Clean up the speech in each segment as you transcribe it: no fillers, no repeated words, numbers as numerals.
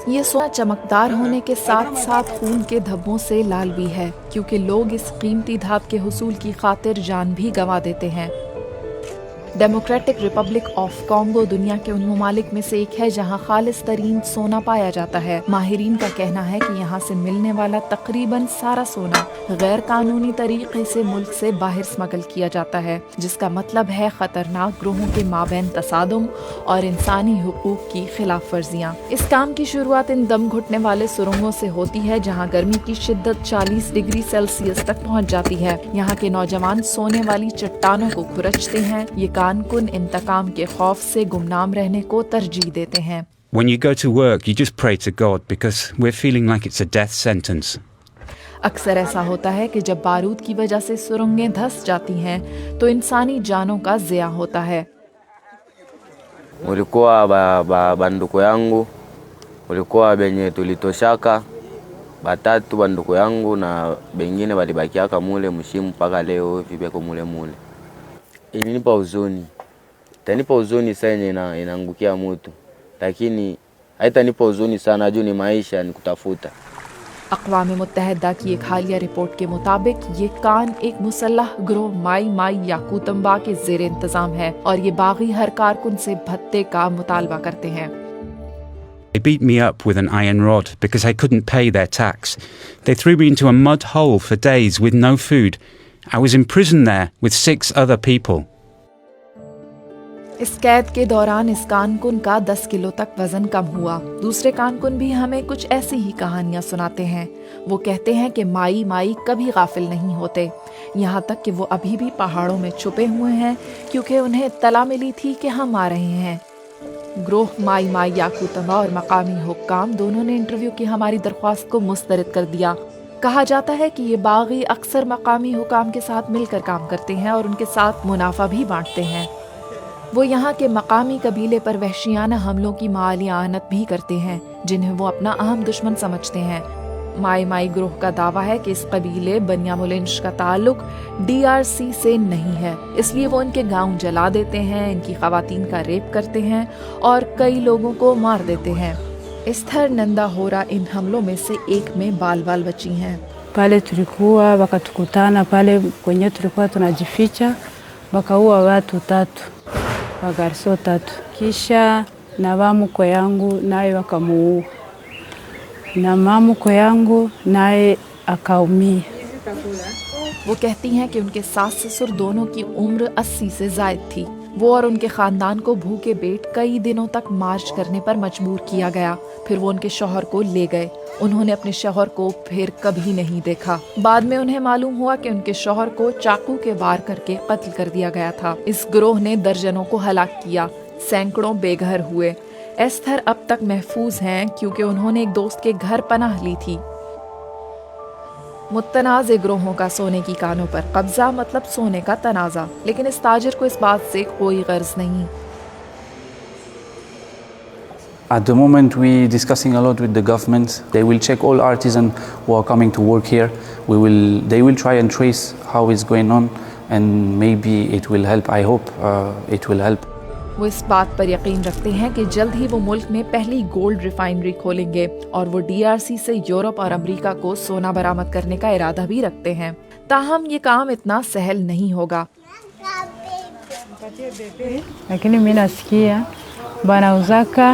ये सोना चमकदार होने के साथ साथ खून के धब्बों से लाल भी है, क्योंकि लोग इस कीमती धात के हुसूल की खातिर जान भी गंवा देते हैं। डेमोक्रेटिक रिपब्लिक ऑफ कॉन्गो दुनिया के उन ममालिक में से एक है जहां खालिस तरीन सोना पाया जाता है। माहिरीन का कहना है कि यहाँ से मिलने वाला तकरीबन सारा सोना गैर कानूनी तरीके से मुल्क से बाहर स्मगल किया जाता है, जिसका मतलब है खतरनाक ग्रोहों के माबैन तसादुम और इंसानी हुकूक की खिलाफ वर्जियाँ। इस काम की शुरुआत इन दम घुटने वाले सुरंगों से होती है जहाँ गर्मी की शिद्दत 40 डिग्री सेल्सियस तक पहुँच जाती है। यहाँ के नौजवान सोने वाली चट्टानों को खुरचते हैं। ये कानकुन इंतकाम के खौफ से गुमनाम रहने को तरजीह देते हैं। When you go to work, you just pray to God because we're feeling like it's a death sentence. अक्सर ऐसा होता है कि जब बारूद की वजह से सुरंगें धंस जाती हैं तो इंसानी जानों का ज़िया होता है। Ulikuwa banduku yangu, ulikuwa benye tulitoshaka batatu banduku yangu na bengine balibakiaka mule mshimu mpaka leo hivi beko mule. Ilinipa huzuni. Itanipa huzuni sana inaangukia mtu. Lakini haitanipa huzuni sana juu ni maisha ni kutafuta. अक़वाम मुत्तहिदा की एक हालिया report के मुताबिक ये कान एक मुसल्लह ग्रोह माई माई याकूतम्बा के ज़ेर इंतज़ाम है और ये बागी हर कारकुन से भत्ते का मुतालबा करते हैं। They beat me up with an iron rod because I couldn't pay their tax. They threw me into a mud hole for days with no food. I was imprisoned there with 6 other people. इस कैद के दौरान इस Cancun का 10 kilo तक वजन कम हुआ। दूसरे कानकुन भी हमें कुछ ऐसी ही कहानियां सुनाते हैं। वो कहते हैं कि माई माई कभी गाफिल नहीं होते, यहाँ तक कि वो अभी भी पहाड़ों में छुपे हुए हैं क्योंकि उन्हें इत्तला मिली थी कि हम आ रहे हैं। ग्रोह माई माई याकूतम्बा और मकामी हुक्काम दोनों ने इंटरव्यू की हमारी दरख्वास्त को मुस्तरद कर दिया। कहा जाता है कि ये बागी अक्सर मकामी हुक्काम के साथ मिलकर काम करते हैं और उनके साथ मुनाफा भी बांटते हैं। वो यहाँ के मकामी कबीले पर वहशियाना हमलों की माली आनत भी करते हैं, जिन्हें वो अपना अहम दुश्मन समझते हैं। माई माई ग्रोह का दावा है कि इस कबीले बनियामुलिंश का ताल्लुक DRC से नहीं है, इसलिए वो इनके गांव जला देते हैं, इनकी खवातीन का रेप करते हैं और कई लोगों को मार देते हैं। एस्थर नंदाहोरा इन हमलों में से एक में बाल बची हैं। Pale tulikuwa wakatukutana pale kwenye tulikuwa tunajificha, wakaua watu 3, wagarso 3. Kisha na mamukwe yangu naye wakamuua. Na mamukwe yangu naye akaumia. वो कहती हैं कि उनके सास ससुर दोनों की उम्र 80 से ज़ायद थी। वो और उनके खानदान को भूखे पेट कई दिनों तक मार्च करने पर मजबूर किया गया। फिर वो उनके शौहर को ले गए। उन्होंने अपने शौहर को फिर कभी नहीं देखा। बाद में उन्हें मालूम हुआ कि उनके शौहर को चाकू के वार करके कत्ल कर दिया गया था। इस गिरोह ने दर्जनों को हलाक किया, सैकड़ों बेघर हुए। एस्थर अब तक महफूज हैं क्योंकि उन्होंने एक दोस्त के घर पनाह ली थी। मुतनाज़े ग्रोहों का सोने की कानों पर कब्जा मतलब सोने का तनाज़ा, लेकिन इस ताजिर को इस बात से कोई गर्ज नहीं। At the moment we're discussing a lot with the government. They will check all artisans who are coming to work here. They will try and trace how it's going on and maybe it will help. I hope it will help. वो इस बात पर यकीन रखते हैं कि जल्द ही वो मुल्क में पहली गोल्ड रिफाइनरी खोलेंगे और वो DRC से यूरोप और अमेरिका को सोना बरामद करने का इरादा भी रखते हैं। ताहम ये काम इतना सहल नहीं होगा। Lakini mimi nasikia wanauzaka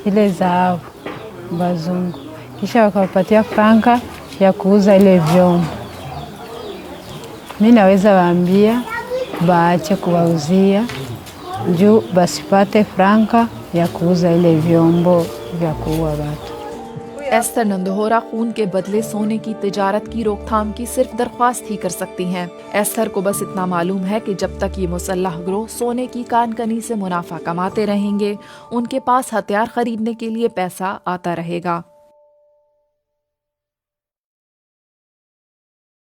ile dhahabu bazungu, kisha wakawapatia franka ya kuuza ile vyombo. Mimi naweza waambia baache kuwauzia juu basipate franka ya kuuza ile vyombo vya kuua watu। Esther नंदाहोरा खून के बदले सोने की तिजारत की रोकथाम की सिर्फ दरख्वास्त ही कर सकती हैं। एस्थर को बस इतना मालूम है कि जब तक ये मुसल्लह ग्रोह सोने की कानकनी से मुनाफा कमाते रहेंगे, उनके पास हथियार खरीदने के लिए पैसा आता रहेगा।